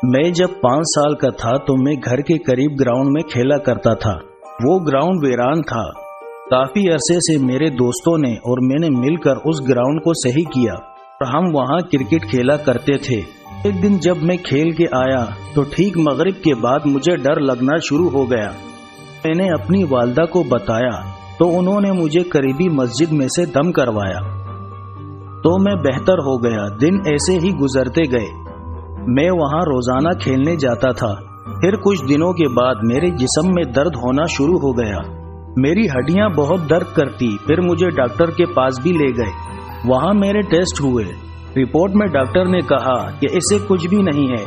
میں جب 5 سال کا تھا تو میں گھر کے قریب گراؤنڈ میں کھیلا کرتا تھا۔ وہ گراؤنڈ ویران تھا۔ کافی عرصے سے میرے دوستوں نے اور میں نے مل کر اس گراؤنڈ کو صحیح کیا اور ہم وہاں کرکٹ کھیلا کرتے تھے۔ ایک دن جب میں کھیل کے آیا تو ٹھیک مغرب کے بعد مجھے ڈر لگنا شروع ہو گیا۔ میں نے اپنی والدہ کو بتایا تو انہوں نے مجھے قریبی مسجد میں سے دم کروایا تو میں بہتر ہو گیا۔ دن ایسے ہی گزرتے گئے۔ میں وہاں روزانہ کھیلنے جاتا تھا۔ پھر کچھ دنوں کے بعد میرے جسم میں درد ہونا شروع ہو گیا۔ میری ہڈیاں بہت درد کرتی۔ پھر مجھے ڈاکٹر کے پاس بھی لے گئے۔ وہاں میرے ٹیسٹ ہوئے۔ رپورٹ میں ڈاکٹر نے کہا کہ اسے کچھ بھی نہیں ہے۔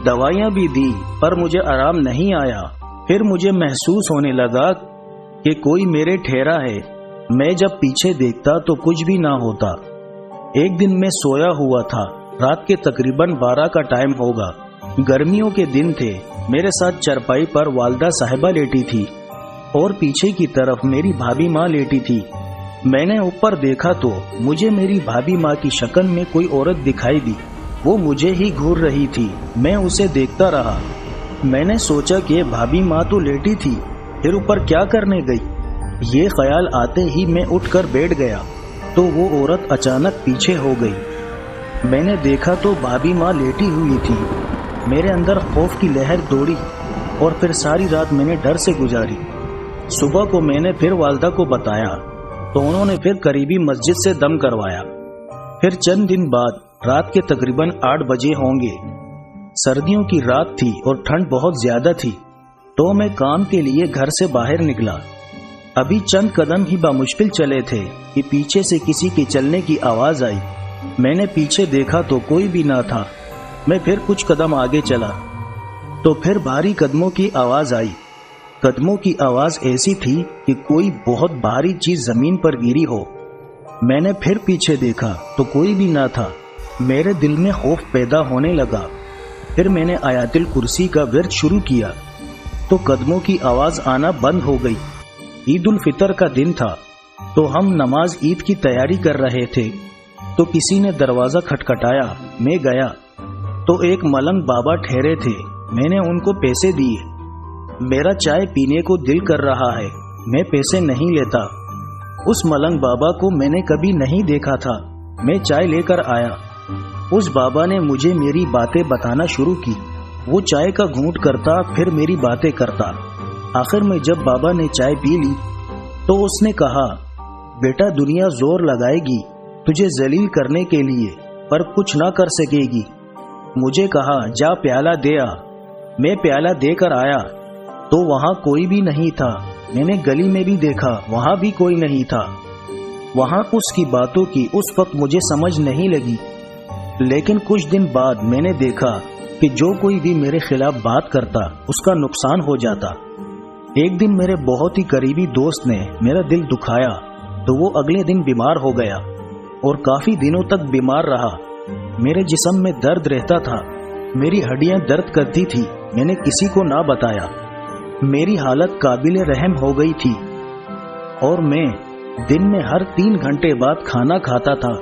دوائیاں بھی دی پر مجھے آرام نہیں آیا۔ پھر مجھے محسوس ہونے لگا کہ کوئی میرے ٹھہرا ہے۔ میں جب پیچھے دیکھتا تو کچھ بھی نہ ہوتا۔ ایک دن میں سویا ہوا تھا۔ رات کے تقریباً 12 کا ٹائم ہوگا۔ گرمیوں کے دن تھے۔ میرے ساتھ چرپائی پر والدہ صاحبہ لیٹی تھی اور پیچھے کی طرف میری بھابھی ماں لیٹی تھی۔ میں نے اوپر دیکھا تو مجھے میری بھابھی ماں کی شکل میں کوئی عورت دکھائی دی۔ وہ مجھے ہی گھور رہی تھی۔ میں اسے دیکھتا رہا۔ میں نے سوچا کہ بھابھی ماں تو لیٹی تھی، پھر اوپر کیا کرنے گئی؟ یہ خیال آتے ہی میں اٹھ کر بیٹھ گیا تو وہ عورت اچانک پیچھے ہو گئی۔ میں نے دیکھا تو بھابھی ماں لیٹی ہوئی تھی۔ میرے اندر خوف کی لہر دوڑی اور پھر ساری رات میں نے ڈر سے گزاری۔ صبح کو میں نے پھر والدہ کو بتایا تو انہوں نے پھر قریبی مسجد سے دم کروایا۔ پھر چند دن بعد رات کے تقریباً 8 بجے ہوں گے۔ سردیوں کی رات تھی اور ٹھنڈ بہت زیادہ تھی تو میں کام کے لیے گھر سے باہر نکلا۔ ابھی چند قدم ہی بامشکل چلے تھے کہ پیچھے سے کسی کے چلنے کی آواز آئی۔ میں نے پیچھے دیکھا تو کوئی بھی نہ تھا۔ میں پھر کچھ قدم آگے چلا تو پھر بھاری قدموں کی آواز آئی۔ قدموں کی آواز ایسی تھی کہ کوئی بہت بھاری چیز زمین پر گری ہو۔ میں نے پھر پیچھے دیکھا تو کوئی بھی نہ تھا۔ میرے دل میں خوف پیدا ہونے لگا۔ پھر میں نے آیات الکرسی کا ورد شروع کیا تو قدموں کی آواز آنا بند ہو گئی۔ عید الفطر کا دن تھا تو ہم نماز عید کی تیاری کر رہے تھے تو کسی نے دروازہ کھٹکھٹایا۔ میں گیا تو ایک ملنگ بابا ٹھہرے تھے۔ میں نے ان کو پیسے دیے۔ میرا چائے پینے کو دل کر رہا ہے۔ میں پیسے نہیں لیتا۔ اس ملنگ بابا کو میں نے کبھی نہیں دیکھا تھا۔ میں چائے لے کر آیا۔ اس بابا نے مجھے میری باتیں بتانا شروع کی۔ وہ چائے کا گھونٹ کرتا پھر میری باتیں کرتا۔ آخر میں جب بابا نے چائے پی لی تو اس نے کہا، بیٹا دنیا زور لگائے گی تجھے ذلیل کرنے کے لیے پر کچھ نہ کر سکے گی۔ مجھے کہا جا پیالہ دے آ۔ میں پیالہ دے کر آیا تو وہاں کوئی بھی نہیں تھا۔ میں نے گلی میں بھی دیکھا، وہاں بھی کوئی نہیں تھا۔ وہاں اس کی باتوں کی اس وقت مجھے سمجھ نہیں لگی، لیکن کچھ دن بعد میں نے دیکھا کہ جو کوئی بھی میرے خلاف بات کرتا اس کا نقصان ہو جاتا۔ ایک دن میرے بہت ہی قریبی دوست نے میرا دل دکھایا تو وہ اگلے دن بیمار ہو گیا اور کافی دنوں تک بیمار رہا۔ میرے جسم میں درد رہتا تھا، میری ہڈیاں درد کرتی تھی۔ میں نے کسی کو نہ بتایا۔ میری حالت قابل رحم ہو گئی تھی اور میں دن میں ہر 3 گھنٹے بعد کھانا کھاتا تھا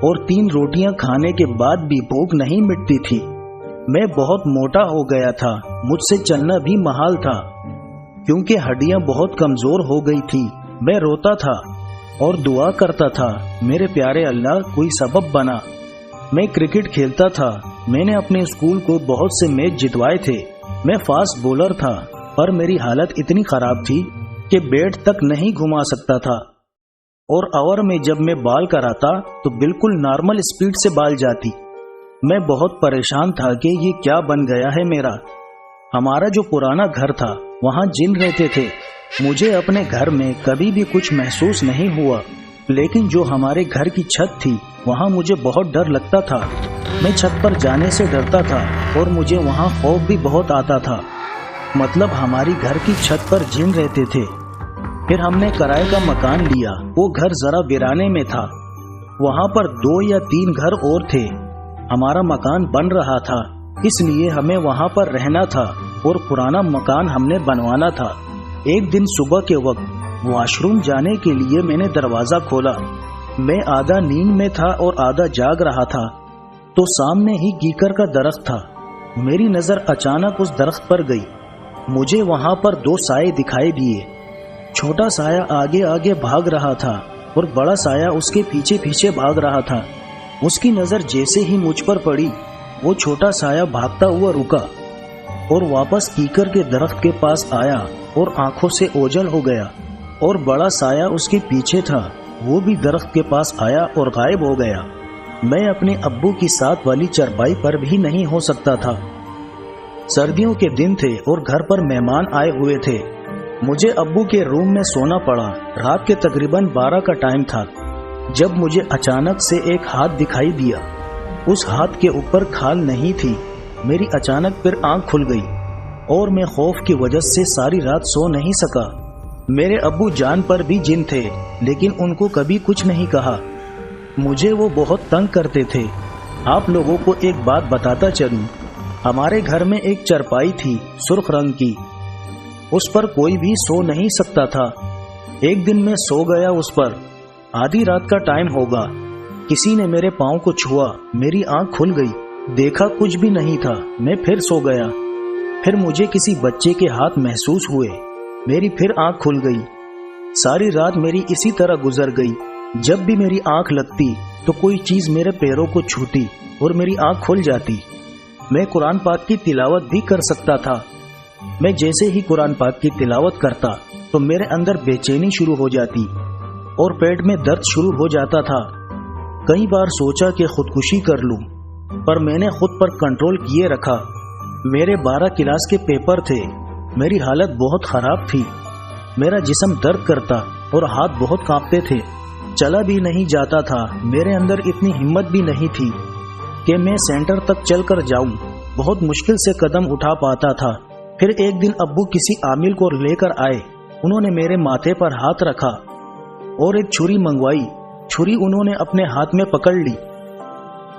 اور 3 روٹیاں کھانے کے بعد بھی بھوک نہیں مٹتی تھی۔ میں بہت موٹا ہو گیا تھا۔ مجھ سے چلنا بھی محال تھا کیونکہ ہڈیاں بہت کمزور ہو گئی تھی۔ میں روتا تھا اور دعا کرتا تھا، میرے پیارے اللہ کوئی سبب بنا۔ میں کرکٹ کھیلتا تھا۔ میں نے اپنے اسکول کو بہت سے میچ جتوائے تھے۔ میں فاسٹ بولر تھا پر میری حالت اتنی خراب تھی کہ بیٹ تک نہیں گھما سکتا تھا اور اوور میں جب میں بال کراتا تو بالکل نارمل سپیڈ سے بال جاتی۔ میں بہت پریشان تھا کہ یہ کیا بن گیا ہے میرا۔ ہمارا جو پرانا گھر تھا وہاں جن رہتے تھے۔ مجھے اپنے گھر میں کبھی بھی کچھ محسوس نہیں ہوا، لیکن جو ہمارے گھر کی چھت تھی وہاں مجھے بہت ڈر لگتا تھا۔ میں چھت پر جانے سے ڈرتا تھا اور مجھے وہاں خوف بھی بہت آتا تھا۔ مطلب ہماری گھر کی چھت پر جن رہتے تھے۔ پھر ہم نے کرائے کا مکان لیا۔ وہ گھر ذرا ویرانے میں تھا۔ وہاں پر 2 یا 3 گھر اور تھے۔ ہمارا مکان بن رہا تھا، اس لیے ہمیں وہاں پر رہنا تھا اور پرانا مکان ہم نے بنوانا تھا۔ ایک دن صبح کے وقت واش روم جانے کے لیے میں نے دروازہ کھولا۔ میں آدھا نیند میں تھا اور آدھا جاگ رہا تھا تو سامنے ہی کیکر کا درخت تھا۔ میری نظر اچانک اس درخت پر گئی. مجھے وہاں پر 2 سائے دکھائی دیے. چھوٹا سایہ آگے آگے بھاگ رہا تھا اور بڑا سایہ اس کے پیچھے پیچھے بھاگ رہا تھا. اس کی نظر جیسے ہی مجھ پر پڑی وہ چھوٹا سایہ بھاگتا ہوا رکا اور واپس کیکر کے درخت کے پاس آیا اور آنکھوں سے اوجھل ہو گیا. اور بڑا سایہ اس کے پیچھے تھا وہ بھی درخت کے پاس آیا اور غائب ہو گیا. میں اپنے ابو کی ساتھ والی چرپائی پر بھی نہیں ہو سکتا تھا. سردیوں کے دن تھے اور گھر پر مہمان آئے ہوئے تھے. مجھے ابو کے روم میں سونا پڑا. رات کے تقریباً 12 کا ٹائم تھا جب مجھے اچانک سے ایک ہاتھ دکھائی دیا. اس ہاتھ کے اوپر کھال نہیں تھی. میری اچانک پھر آنکھ کھل گئی اور میں خوف کی وجہ سے ساری رات سو نہیں سکا. میرے ابو جان پر بھی جن تھے لیکن ان کو کبھی کچھ نہیں کہا. مجھے وہ بہت تنگ کرتے تھے. آپ لوگوں کو ایک بات بتاتا چلوں. ہمارے گھر میں ایک چرپائی تھی سرخ رنگ کی. اس پر کوئی بھی سو نہیں سکتا تھا. ایک دن میں سو گیا اس پر. آدھی رات کا ٹائم ہوگا. کسی نے میرے پاؤں کو چھوا. میری آنکھ کھل گئی. دیکھا کچھ بھی نہیں تھا. میں پھر سو گیا. پھر مجھے کسی بچے کے ہاتھ محسوس ہوئے. میری پھر آنکھ کھل گئی. ساری رات میری اسی طرح گزر گئی. جب بھی میری آنکھ لگتی تو کوئی چیز میرے پیروں کو چھوتی اور میری آنکھ کھل جاتی. میں قرآن پاک کی تلاوت بھی کر سکتا تھا. میں جیسے ہی قرآن پاک کی تلاوت کرتا تو میرے اندر بے چینی شروع ہو جاتی اور پیٹ میں درد شروع ہو جاتا تھا. کئی بار سوچا کہ خودکشی کر لوں پر میں نے خود پر کنٹرول کیے رکھا. میرے 12 کلاس کے پیپر تھے. میری حالت بہت خراب تھی. میرا جسم درد کرتا اور ہاتھ بہت کانپتے تھے. چلا بھی نہیں جاتا تھا. میرے اندر اتنی ہمت بھی نہیں تھی کہ میں سینٹر تک چل کر جاؤں. بہت مشکل سے قدم اٹھا پاتا تھا. پھر ایک دن ابو کسی عامل کو لے کر آئے. انہوں نے میرے ماتھے پر ہاتھ رکھا اور ایک چھری منگوائی. چھری انہوں نے اپنے ہاتھ میں پکڑ لی.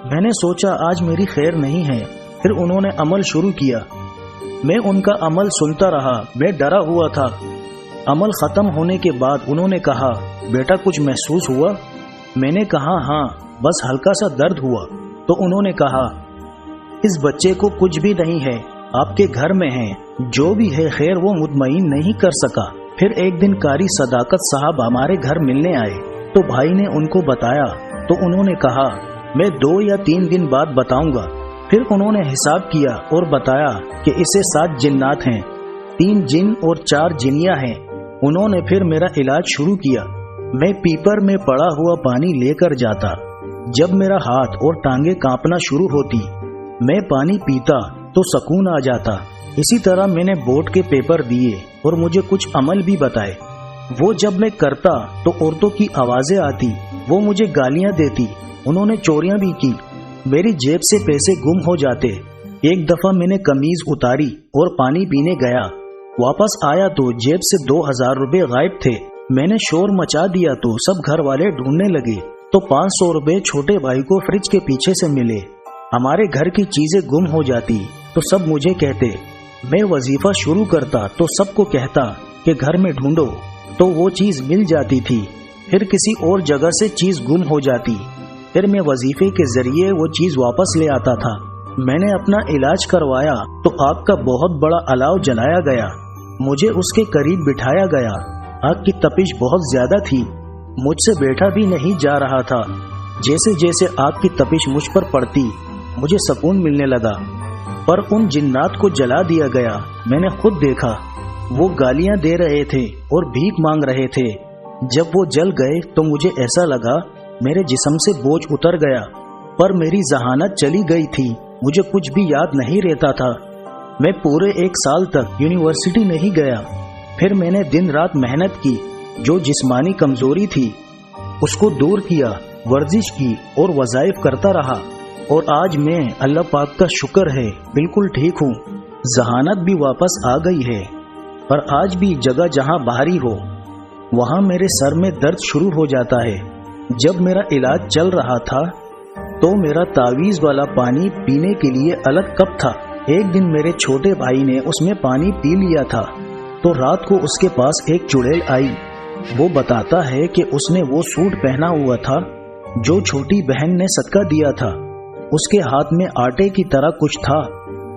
میں نے سوچا آج میری خیر نہیں ہے. پھر انہوں نے عمل شروع کیا. میں ان کا عمل سنتا رہا. میں ڈرا ہوا تھا. عمل ختم ہونے کے بعد انہوں نے کہا بیٹا کچھ محسوس ہوا؟ میں نے کہا ہاں بس ہلکا سا درد ہوا. تو انہوں نے کہا اس بچے کو کچھ بھی نہیں ہے. آپ کے گھر میں ہیں. جو بھی ہے خیر وہ مطمئن نہیں کر سکا. پھر ایک دن قاری صداقت صاحب ہمارے گھر ملنے آئے تو بھائی نے ان کو بتایا تو انہوں نے کہا میں 2 یا 3 دن بعد بتاؤں گا. پھر انہوں نے حساب کیا اور بتایا کہ اسے 7 جنات ہیں. 3 جن اور 4 جنیاں ہیں. انہوں نے پھر میرا علاج شروع کیا. میں پیپر میں پڑا ہوا پانی لے کر جاتا. جب میرا ہاتھ اور ٹانگیں کانپنا شروع ہوتی میں پانی پیتا تو سکون آ جاتا. اسی طرح میں نے بورڈ کے پیپر دیے اور مجھے کچھ عمل بھی بتائے. وہ جب میں کرتا تو عورتوں کی آوازیں آتی. وہ مجھے گالیاں دیتی. انہوں نے چوریاں بھی کی. میری جیب سے پیسے گم ہو جاتے. ایک دفعہ میں نے قمیض اتاری اور پانی پینے گیا. واپس آیا تو جیب سے 2000 روپے غائب تھے. میں نے شور مچا دیا تو سب گھر والے ڈھونڈنے لگے تو 500 روپے چھوٹے بھائی کو فریج کے پیچھے سے ملے. ہمارے گھر کی چیزیں گم ہو جاتی تو سب مجھے کہتے. میں وظیفہ شروع کرتا تو سب کو کہتا کہ گھر میں ڈھونڈو تو وہ چیز مل جاتی تھی. پھر کسی اور جگہ سے چیز گم ہو جاتی. پھر میں وظیفے کے ذریعے وہ چیز واپس لے آتا تھا. میں نے اپنا علاج کروایا تو آگ کا بہت بڑا الاؤ جلایا گیا. مجھے اس کے قریب بٹھایا گیا. آگ کی تپش بہت زیادہ تھی. مجھ سے بیٹھا بھی نہیں جا رہا تھا. جیسے جیسے آگ کی تپش مجھ پر پڑتی مجھے سکون ملنے لگا. پر ان جنات کو جلا دیا گیا. میں نے خود دیکھا وہ گالیاں دے رہے تھے اور بھیک مانگ رہے تھے. جب وہ جل گئے تو مجھے ایسا لگا میرے جسم سے بوجھ اتر گیا. پر میری ذہانت چلی گئی تھی. مجھے کچھ بھی یاد نہیں رہتا تھا. میں پورے 1 سال تک یونیورسٹی نہیں گیا. پھر میں نے دن رات محنت کی. جو جسمانی کمزوری تھی اس کو دور کیا. ورزش کی اور وظائف کرتا رہا. اور آج میں اللہ پاک کا شکر ہے بالکل ٹھیک ہوں. ذہانت بھی واپس آ گئی ہے. پر آج بھی جگہ جہاں بھاری ہو وہاں میرے سر میں درد شروع ہو جاتا ہے. جب میرا علاج چل رہا تھا تو میرا تعویذ والا پانی پینے کے لیے الگ کپ تھا. ایک دن میرے چھوٹے بھائی نے اس میں پانی پی لیا تھا تو رات کو اس کے پاس ایک چڑیل آئی. وہ بتاتا ہے کہ اس نے وہ سوٹ پہنا ہوا تھا جو چھوٹی بہن نے صدقہ دیا تھا. اس کے ہاتھ میں آٹے کی طرح کچھ تھا.